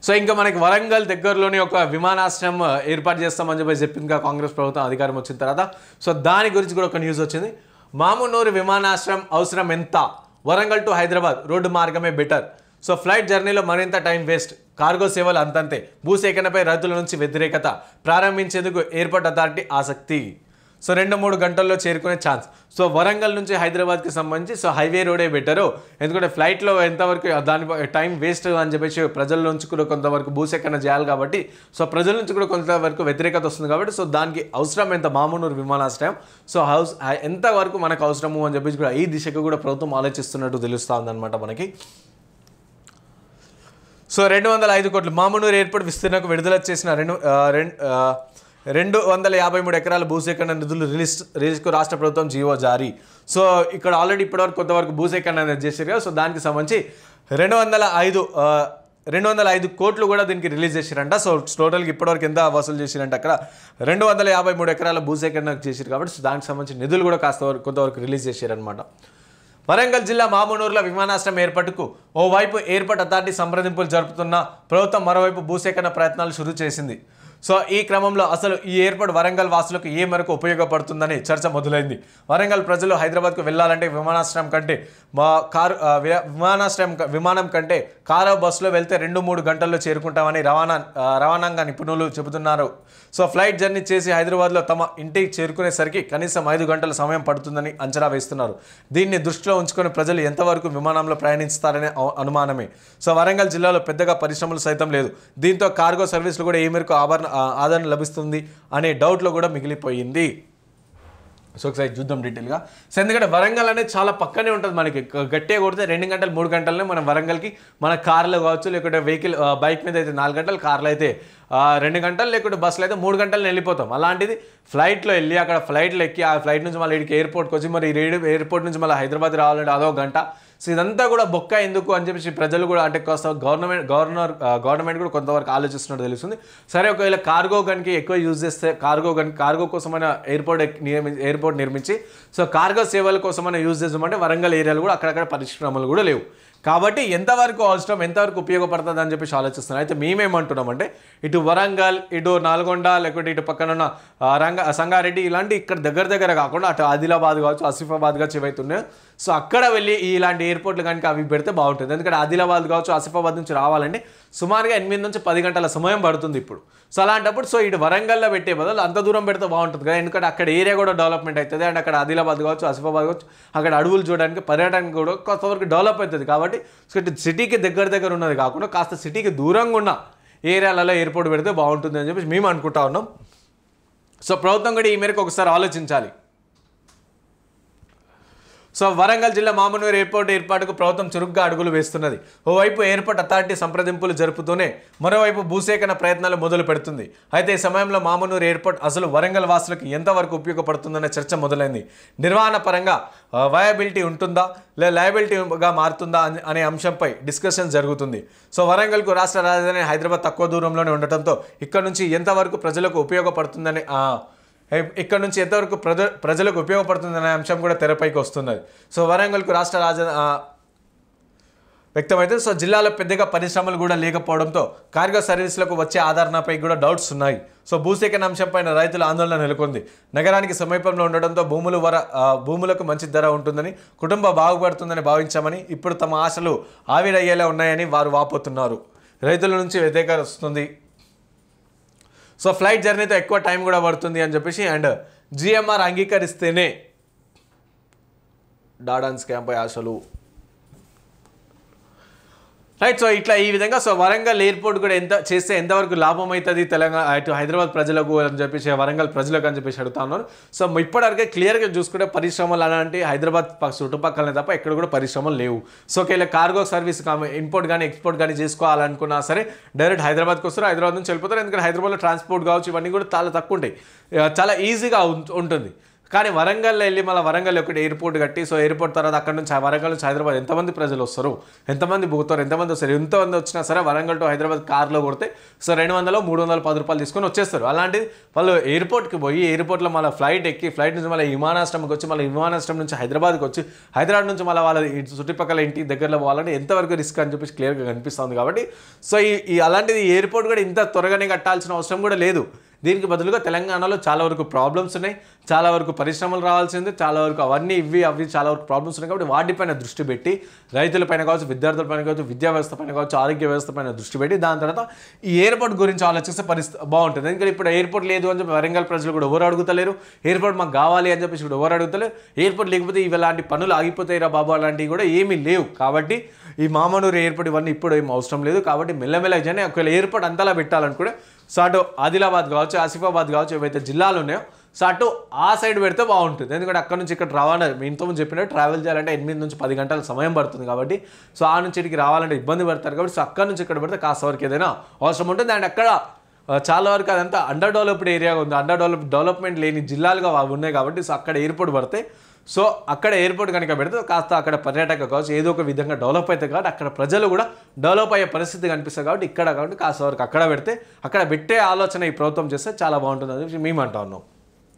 So ఇంకా మనకి వరంగల్ దగ్గరలోని ఒక విమానాశ్రయం ఏర్పాటు చేస్తామని చెప్పింది కాంగ్రెస్ ప్రభుత్వం అధికారం వచ్చిన తర్వాత. సో దాని గురించి కూడా ఒక న్యూస్ వచ్చింది. మామునూరు విమానాశ్రయం అవసరం ఎంత, వరంగల్ టు హైదరాబాద్ రోడ్డు మార్గమే బెటర్. సో ఫ్లైట్ జర్నీలో మరింత టైం వేస్ట్, కార్గో సేవలు అంతంతే, భూసేకరణపై రైతుల నుంచి వ్యతిరేకత, ప్రారంభించేందుకు ఎయిర్పోర్ట్ అథారిటీ ఆసక్తి. సో 2-3 గంటల్లో చేరుకునే ఛాన్స్. సో వరంగల్ నుంచి హైదరాబాద్కి సంబంధించి సో హైవే రోడే బెటరు, ఎందుకంటే ఫ్లైట్లో ఎంతవరకు దాని టైం వేస్ట్ అని చెప్పేసి ప్రజల నుంచి కూడా కొంతవరకు భూసేకరణ చేయాలి కాబట్టి సో ప్రజల నుంచి కూడా కొంతవరకు వ్యతిరేకత వస్తుంది కాబట్టి సో దానికి అవసరం ఎంత మామునూరు విమానాశ్రయం, సో ఎంతవరకు మనకు అవసరము అని చెప్పేసి కూడా ఈ దిశకు కూడా ప్రభుత్వం ఆలోచిస్తున్నట్టు తెలుస్తూ ఉందన్నమాట మనకి. సో 205 కోట్లు మామునూరు ఎయిర్పోర్ట్ విస్తీర్ణకు విడుదల చేసిన 253 ఎకరాల భూసేకరణ నిధులు రిలీజ్కు రాష్ట్ర ప్రభుత్వం జీవో జారీ. సో ఇక్కడ ఆల్రెడీ ఇప్పటివరకు కొంతవరకు భూసేకరణ అనేది చేశారు కదా, సో దానికి సంబంధించి 205 కోట్లు కూడా దీనికి రిలీజ్ చేశారంట. సో టోటల్కి ఇప్పటివరకు ఎంత వసూలు చేశారంటే అక్కడ 253 ఎకరాల భూసేకరణ చేశారు కాబట్టి సో దానికి సంబంధించి నిధులు కూడా కొంతవరకు రిలీజ్ చేశారనమాట. వరంగల్ జిల్లా మామునూరులో విమానాశ్రయం ఏర్పాటుకు ఓవైపు ఎయిర్పోర్ట్ అథారిటీ సంప్రదింపులు జరుపుతున్న ప్రభుత్వం మరోవైపు భూసేకరణ ప్రయత్నాలు షురూ చేసింది. సో ఈ క్రమంలో అసలు ఈ ఎయిర్పోర్ట్ వరంగల్ వాసులకు ఏ మేరకు ఉపయోగపడుతుందని చర్చ మొదలైంది. వరంగల్ ప్రజలు హైదరాబాద్కు వెళ్ళాలంటే విమానం కంటే కారు బస్సులో వెళ్తే 2-3 గంటల్లో చేరుకుంటామని రవాణా నిపుణులు చెబుతున్నారు. సో ఫ్లైట్ జర్నీ చేసి హైదరాబాద్లో తమ ఇంటికి చేరుకునేసరికి కనీసం 5 గంటల సమయం పడుతుందని అంచనా వేస్తున్నారు. దీన్ని దృష్టిలో ఉంచుకొని ప్రజలు ఎంతవరకు విమానంలో ప్రయాణిస్తారనే అనుమానమే. సో వరంగల్ జిల్లాలో పెద్దగా పరిశ్రమలు సైతం లేదు. దీంతో కార్గో సర్వీసులు కూడా ఏ మేరకు ఆదరణ లభిస్తుంది అనే డౌట్లో కూడా మిగిలిపోయింది. సో ఒకసారి చూద్దాం డీటెయిల్గా. సో ఎందుకంటే వరంగల్ అనేది చాలా పక్కనే ఉంటుంది, మనకి గట్టిగా కొడితే 2 గంటలు 3 గంటలనే మనం వరంగల్కి మన కార్లో కావచ్చు, లేకుంటే బైక్ మీద అయితే 4 గంటలు, కార్లో అయితే 2 గంటలు, లేకుంటే బస్సులో అయితే 3 గంటలు వెళ్ళిపోతాం. అలాంటిది ఫ్లైట్లో వెళ్ళి అక్కడ ఫ్లైట్లో ఎక్కి ఆ ఫ్లైట్ నుంచి మళ్ళీ ఇక్కడికి ఎయిర్పోర్ట్కి వచ్చి మరి ఎయిర్పోర్ట్ నుంచి మళ్ళీ హైదరాబాద్ రావాలంటే అదో గంట. సో ఇదంతా కూడా బొక్క ఎందుకు అని చెప్పేసి ప్రజలు కూడా అంటే కాస్త గవర్నమెంట్ కూడా కొంతవరకు ఆలోచిస్తున్నట్టు తెలుస్తుంది. సరే ఒకవేళ కార్గో గన్కి ఎక్కువ యూజ్ చేస్తే కార్గో కోసమైన ఎయిర్పోర్ట్ నిర్మించి సో కార్గో సేవల కోసమైనా యూజ్ చేద్దామంటే వరంగల్ ఏరియాలో కూడా అక్కడక్కడ పరిశ్రమలు కూడా లేవు కాబట్టి ఎంతవరకు అవసరం, ఎంతవరకు ఉపయోగపడుతుంది అని చెప్పేసి ఆలోచిస్తున్నాం. అయితే మేమేమంటున్నామంటే ఇటు వరంగల్, ఇటు నల్గొండ, లేకుంటే ఇటు పక్కన ఉన్న సంగారెడ్డి ఇలాంటి ఇక్కడ దగ్గర కాకుండా అటు ఆదిలాబాద్ కావచ్చు, ఆసిఫాబాద్ కావచ్చు ఏవైతున్నాయో సో అక్కడ వెళ్ళి ఇలాంటి ఎయిర్పోర్ట్లు కనుక అవి పెడితే బాగుంటుంది. ఎందుకంటే ఆదిలాబాద్ కావచ్చు, ఆసిఫాబాద్ నుంచి రావాలంటే సుమారుగా 8 నుంచి 10 గంటల సమయం పడుతుంది ఇప్పుడు. సో అలాంటప్పుడు సో ఇటు వరంగల్లో పెట్టే బదులు అంత దూరం పెడితే బాగుంటుంది కదా, ఎందుకంటే అక్కడ ఏరియా కూడా డెవలప్మెంట్ అవుతుంది. అండ్ అక్కడ ఆదిలాబాద్ కావచ్చు, ఆసిఫాబాద్ కావచ్చు, అక్కడ అడవులు చూడడానికి పర్యటన కూడా కొంతవరకు డెవలప్ అవుతుంది. కాబట్టి సో ఇటు సిటీకి దగ్గర ఉన్నది కాకుండా కాస్త సిటీకి దూరంగా ఉన్న ఏరియాలలో ఎయిర్పోర్ట్ పెడితే బాగుంటుంది అని చెప్పేసి మేము అనుకుంటా ఉన్నాం. సో ప్రభుత్వం కూడా ఈ మేరకు ఒకసారి ఆలోచించాలి. సో వరంగల్ జిల్లా మామునూరు ఎయిర్పోర్ట్ ఏర్పాటుకు ప్రభుత్వం చురుగ్గా అడుగులు వేస్తున్నది. ఓవైపు ఎయిర్పోర్ట్ అథారిటీ సంప్రదింపులు జరుపుతూనే మరోవైపు భూసేకరణ ప్రయత్నాలు మొదలు పెడుతుంది. అయితే ఈ సమయంలో మామునూరు ఎయిర్పోర్ట్ అసలు వరంగల్ వాసులకు ఎంతవరకు ఉపయోగపడుతుందనే చర్చ మొదలైంది. నిర్వహణ పరంగా వయబిలిటీ ఉంటుందా లేదా లయబిలిటీగా మారుతుందా అనే అంశంపై డిస్కషన్ జరుగుతుంది. సో వరంగల్కు రాష్ట్ర రాజధాని హైదరాబాద్ తక్కువ దూరంలోనే ఉండటంతో ఇక్కడ నుంచి ఎంతవరకు ప్రజలకు ఉపయోగపడుతుందని ప్రజలకు ఉపయోగపడుతుందనే అంశం కూడా తెరపైకి వస్తున్నది. సో వరంగల్కు రాష్ట్ర రాజధాని వ్యక్తమైతే సో జిల్లాలో పెద్దగా పరిశ్రమలు కూడా లేకపోవడంతో కార్గో సర్వీసులకు వచ్చే ఆదరణపై కూడా డౌట్స్ ఉన్నాయి. సో భూసేకరణ అంశంపైన రైతుల ఆందోళన నెలకొంది. నగరానికి సమీపంలో ఉండడంతో భూములకు మంచి ధర ఉంటుందని, కుటుంబం బాగుపడుతుందని భావించామని ఇప్పుడు తమ ఆశలు ఆవిరయ్యేలా ఉన్నాయని వారు వాపోతున్నారు. రైతుల నుంచి వ్యతిరేకత వస్తుంది. సో ఫ్లైట్ జర్నీతో ఎక్కువ టైం కూడా పడుతుంది అని చెప్పేసి అండ్ జిఎంఆర్ అంగీకరిస్తేనే డాడాన్స్ క్యాంపై ఆశలు రైట్. సో ఇట్లా ఈ విధంగా సో వరంగల్ ఎయిర్పోర్ట్ కూడా ఎంతవరకు లాభం అవుతుంది తెలంగాణ అటు హైదరాబాద్ ప్రజలకు అని చెప్పేసి వరంగల్ ప్రజలకు అని చెప్పేసి అడుగుతా ఉన్నారు. సో ఇప్పటివరకే క్లియర్గా చూసుకుంటే పరిశ్రమలు అలాంటి హైదరాబాద్ చుట్టుపక్కలనే తప్ప ఎక్కడ కూడా పరిశ్రమలు లేవు. సో ఒకవేళ కార్గో సర్వీస్ ఇంపోర్ట్ కానీ ఎక్స్పోర్ట్ కానీ చేసుకోవాలనుకున్నా సరే డైరెక్ట్ హైదరాబాద్కి వస్తారు, హైదరాబాద్ నుంచి వెళ్ళిపోతారు. ఎందుకంటే హైదరాబాద్లో ట్రాన్స్పోర్ట్ కావచ్చు ఇవన్నీ కూడా చాలా తక్కువ ఉంటాయి, చాలా ఈజీగా ఉంటుంది. కానీ వరంగల్లో వెళ్ళి మళ్ళీ వరంగల్ ఒకటి ఎయిర్పోర్ట్ కట్టి సో ఎయిర్పోర్ట్ తర్వాత అక్కడ నుంచి వరంగల్ నుంచి హైదరాబాద్ ఎంతమంది ప్రజలు వస్తారు, ఎంతమంది పోతారు, ఎంతమంది వస్తారు, ఎంతమంది వచ్చినా సరే వరంగల్ టు హైదరాబాద్ కార్లో కొడితే సో 200 310 రూపాయలు తీసుకొని వచ్చేస్తారు. అలాంటిది వాళ్ళు ఎయిర్పోర్ట్కి పోయి ఎయిర్పోర్ట్లో మళ్ళీ ఫ్లైట్ ఎక్కి ఫ్లైట్ నుంచి మళ్ళీ విమానాశ్రమంకి వచ్చి మళ్ళీ విమానాశ్రమం నుంచి హైదరాబాద్కి వచ్చి హైదరాబాద్ నుంచి మళ్ళీ వాళ్ళ చుట్టుపక్కల ఇంటి దగ్గరలో పోవాలంటే ఎంతవరకు రిస్క్ అని చెప్పేసి క్లియర్గా కనిపిస్తుంది. కాబట్టి సో ఈ అలాంటిది ఎయిర్పోర్ట్ కూడా ఇంత త్వరగానే కట్టాల్సిన అవసరం కూడా లేదు. దీనికి బదులుగా తెలంగాణలో చాలా వరకు ప్రాబ్లమ్స్ ఉన్నాయి, చాలా వరకు పరిశ్రమలు రావాల్సింది, చాలా వరకు అవన్నీ అవి చాలా వరకు ప్రాబ్లమ్స్ ఉన్నాయి. కాబట్టి వాటిపైన దృష్టి పెట్టి రైతులపైన కావచ్చు, విద్యార్థులపైన కావచ్చు, విద్యా వ్యవస్థ పైన కావచ్చు, ఆరోగ్య వ్యవస్థ పైన దృష్టి పెట్టి దాని తర్వాత ఈ ఎయిర్పోర్ట్ గురించి ఆలోచిస్తే పరిస్థితి బాగుంటుంది. ఎందుకంటే ఇప్పుడు ఎయిర్పోర్ట్ లేదు అని చెప్పి వరంగల్ ప్రజలు కూడా ఎవరు అడుగుతలేరు, ఎయిర్పోర్ట్ మాకు కావాలి అని చెప్పేసి కూడా ఎవరు అడుగుతలేరు. ఎయిర్పోర్ట్ లేకపోతే ఇలాంటి పనులు ఆగిపోతాయి రా బాబు అలాంటివి కూడా ఏమీ లేవు. కాబట్టి ఈ మామనూరు ఎయిర్పోర్ట్ ఇవన్నీ ఇప్పుడు ఏం అవసరం లేదు. కాబట్టి మెల్లమెల్ల జనే ఒకవేళ ఎయిర్పోర్ట్ అంతలా పెట్టాలనుకుంటే సో అటు ఆదిలాబాద్ కావచ్చు, ఆసిఫాబాద్ కావచ్చు, ఏవైతే జిల్లాలు ఉన్నాయో సో అటు ఆ సైడ్ పెడితే బాగుంటుంది. ఎందుకంటే అక్కడ నుంచి ఇక్కడ రావాలంటే మీ ఇంతకుముందు చెప్పినట్టు ట్రావెల్ చేయాలంటే 8 నుంచి 10 గంటల సమయం పడుతుంది. కాబట్టి సో ఆ నుంచి ఇక్కడికి రావాలంటే ఇబ్బంది పడతారు. కాబట్టి సో అక్కడ నుంచి ఇక్కడ పెడితే కాస్త వరకు ఏదైనా అవసరం ఉంటుంది. అండ్ అక్కడ చాలా వరకు అదంతా అండర్ డెవలప్డ్ ఏరియాగా ఉంది, డెవలప్మెంట్ లేని జిల్లాలుగా ఉన్నాయి. కాబట్టి సో అక్కడ ఎయిర్పోర్ట్ పడితే సో అక్కడ ఎయిర్పోర్ట్ కనుక పెడితే కాస్త అక్కడ పర్యాటక కావచ్చు ఏదో ఒక విధంగా డెవలప్ అవుతుంది. కాబట్టి అక్కడ ప్రజలు కూడా డెవలప్ అయ్యే పరిస్థితి కనిపిస్తుంది. కాబట్టి ఇక్కడ కాబట్టి కాస్త వరకు అక్కడ పెడితే అక్కడ పెట్టే ఆలోచన ఈ ప్రభుత్వం చేస్తే చాలా బాగుంటుంది అని చెప్పి మేము అంటా ఉన్నాం.